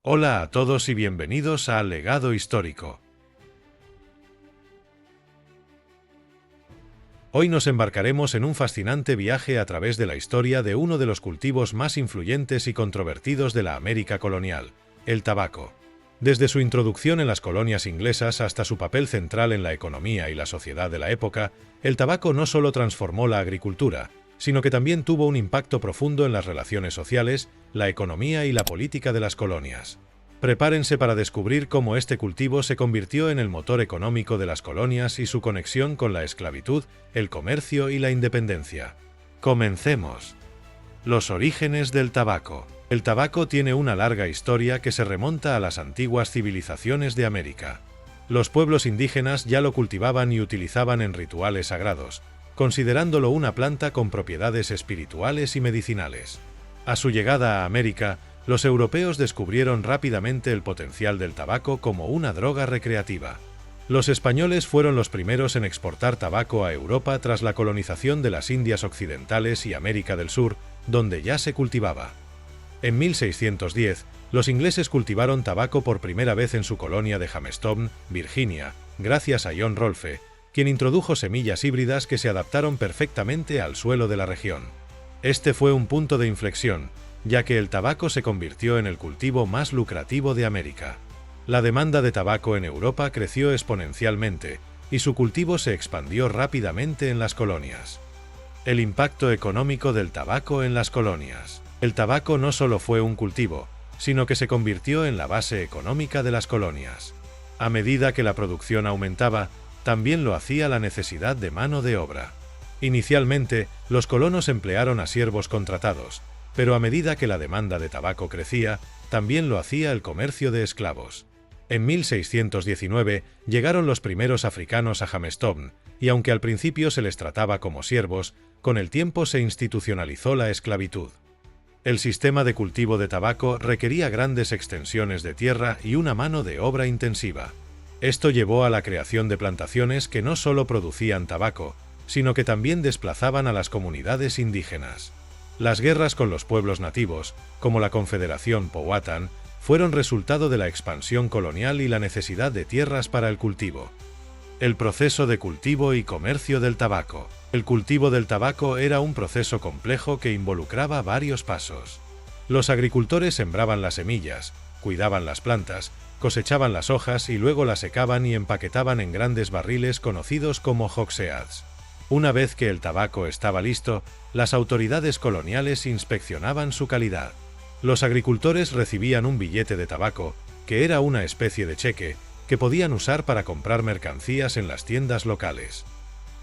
Hola a todos y bienvenidos a Legado Histórico. Hoy nos embarcaremos en un fascinante viaje a través de la historia de uno de los cultivos más influyentes y controvertidos de la América colonial, el tabaco. Desde su introducción en las colonias inglesas hasta su papel central en la economía y la sociedad de la época, el tabaco no solo transformó la agricultura, sino que también tuvo un impacto profundo en las relaciones sociales, la economía y la política de las colonias. Prepárense para descubrir cómo este cultivo se convirtió en el motor económico de las colonias y su conexión con la esclavitud, el comercio y la independencia. Comencemos. Los orígenes del tabaco. El tabaco tiene una larga historia que se remonta a las antiguas civilizaciones de América. Los pueblos indígenas ya lo cultivaban y utilizaban en rituales sagrados, considerándolo una planta con propiedades espirituales y medicinales. A su llegada a América, los europeos descubrieron rápidamente el potencial del tabaco como una droga recreativa. Los españoles fueron los primeros en exportar tabaco a Europa tras la colonización de las Indias Occidentales y América del Sur, donde ya se cultivaba. En 1610, los ingleses cultivaron tabaco por primera vez en su colonia de Jamestown, Virginia, gracias a John Rolfe, quien introdujo semillas híbridas que se adaptaron perfectamente al suelo de la región. Este fue un punto de inflexión, ya que el tabaco se convirtió en el cultivo más lucrativo de América. La demanda de tabaco en Europa creció exponencialmente, y su cultivo se expandió rápidamente en las colonias. El impacto económico del tabaco en las colonias. El tabaco no solo fue un cultivo, sino que se convirtió en la base económica de las colonias. A medida que la producción aumentaba, también lo hacía la necesidad de mano de obra. Inicialmente, los colonos emplearon a siervos contratados, pero a medida que la demanda de tabaco crecía, también lo hacía el comercio de esclavos. En 1619 llegaron los primeros africanos a Jamestown, y aunque al principio se les trataba como siervos, con el tiempo se institucionalizó la esclavitud. El sistema de cultivo de tabaco requería grandes extensiones de tierra y una mano de obra intensiva. Esto llevó a la creación de plantaciones que no solo producían tabaco, sino que también desplazaban a las comunidades indígenas. Las guerras con los pueblos nativos, como la Confederación Powhatan, fueron resultado de la expansión colonial y la necesidad de tierras para el cultivo. El proceso de cultivo y comercio del tabaco. El cultivo del tabaco era un proceso complejo que involucraba varios pasos. Los agricultores sembraban las semillas, cuidaban las plantas, cosechaban las hojas y luego las secaban y empaquetaban en grandes barriles conocidos como hogsheads. Una vez que el tabaco estaba listo, las autoridades coloniales inspeccionaban su calidad. Los agricultores recibían un billete de tabaco, que era una especie de cheque, que podían usar para comprar mercancías en las tiendas locales.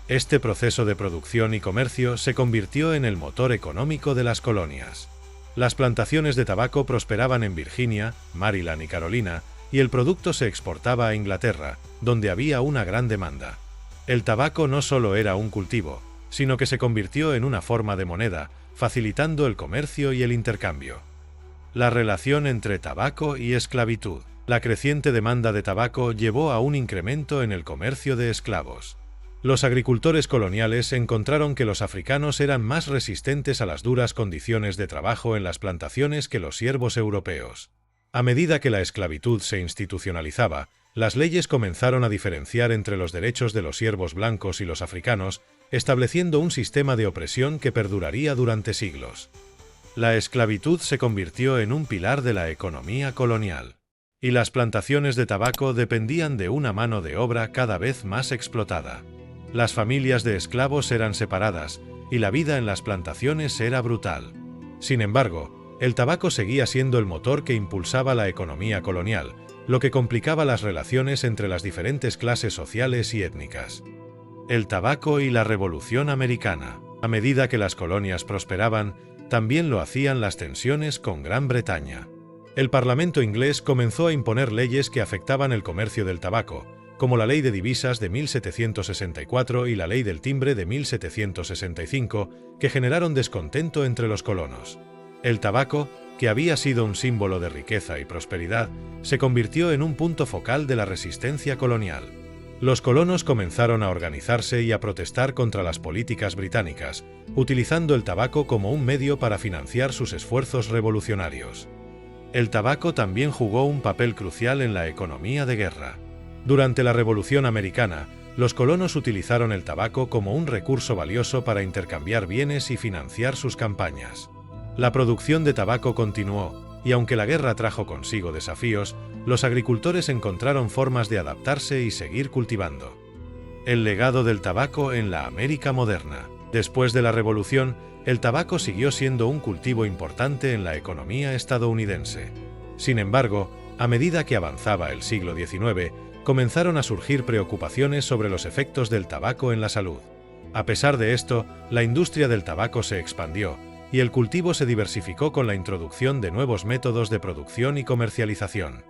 Este proceso de producción y comercio se convirtió en el motor económico de las colonias. Las plantaciones de tabaco prosperaban en Virginia, Maryland y Carolina, y el producto se exportaba a Inglaterra, donde había una gran demanda. El tabaco no solo era un cultivo, sino que se convirtió en una forma de moneda, facilitando el comercio y el intercambio. La relación entre tabaco y esclavitud. La creciente demanda de tabaco llevó a un incremento en el comercio de esclavos. Los agricultores coloniales encontraron que los africanos eran más resistentes a las duras condiciones de trabajo en las plantaciones que los siervos europeos. A medida que la esclavitud se institucionalizaba, las leyes comenzaron a diferenciar entre los derechos de los siervos blancos y los africanos, estableciendo un sistema de opresión que perduraría durante siglos. La esclavitud se convirtió en un pilar de la economía colonial, y las plantaciones de tabaco dependían de una mano de obra cada vez más explotada. Las familias de esclavos eran separadas, y la vida en las plantaciones era brutal. Sin embargo, el tabaco seguía siendo el motor que impulsaba la economía colonial, lo que complicaba las relaciones entre las diferentes clases sociales y étnicas. El tabaco y la Revolución Americana. A medida que las colonias prosperaban, también lo hacían las tensiones con Gran Bretaña. El Parlamento inglés comenzó a imponer leyes que afectaban el comercio del tabaco, como la Ley de Divisas de 1764 y la Ley del Timbre de 1765, que generaron descontento entre los colonos. El tabaco, que había sido un símbolo de riqueza y prosperidad, se convirtió en un punto focal de la resistencia colonial. Los colonos comenzaron a organizarse y a protestar contra las políticas británicas, utilizando el tabaco como un medio para financiar sus esfuerzos revolucionarios. El tabaco también jugó un papel crucial en la economía de guerra. Durante la Revolución Americana, los colonos utilizaron el tabaco como un recurso valioso para intercambiar bienes y financiar sus campañas. La producción de tabaco continuó, y aunque la guerra trajo consigo desafíos, los agricultores encontraron formas de adaptarse y seguir cultivando. El legado del tabaco en la América moderna. Después de la Revolución, el tabaco siguió siendo un cultivo importante en la economía estadounidense. Sin embargo, a medida que avanzaba el siglo XIX, comenzaron a surgir preocupaciones sobre los efectos del tabaco en la salud. A pesar de esto, la industria del tabaco se expandió, y el cultivo se diversificó con la introducción de nuevos métodos de producción y comercialización.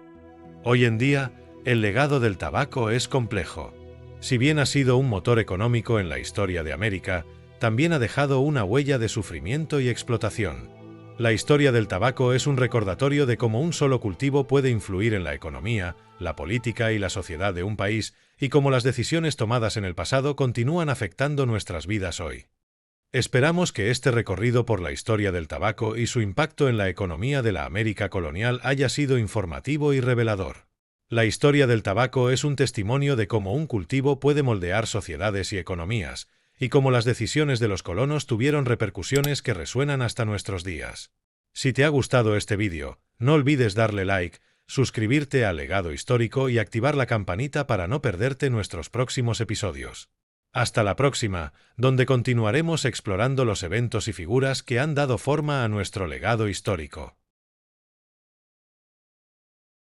Hoy en día, el legado del tabaco es complejo. Si bien ha sido un motor económico en la historia de América, también ha dejado una huella de sufrimiento y explotación. La historia del tabaco es un recordatorio de cómo un solo cultivo puede influir en la economía, la política y la sociedad de un país, y cómo las decisiones tomadas en el pasado continúan afectando nuestras vidas hoy. Esperamos que este recorrido por la historia del tabaco y su impacto en la economía de la América colonial haya sido informativo y revelador. La historia del tabaco es un testimonio de cómo un cultivo puede moldear sociedades y economías, y cómo las decisiones de los colonos tuvieron repercusiones que resuenan hasta nuestros días. Si te ha gustado este vídeo, no olvides darle like, suscribirte a Legado Histórico y activar la campanita para no perderte nuestros próximos episodios. Hasta la próxima, donde continuaremos explorando los eventos y figuras que han dado forma a nuestro legado histórico.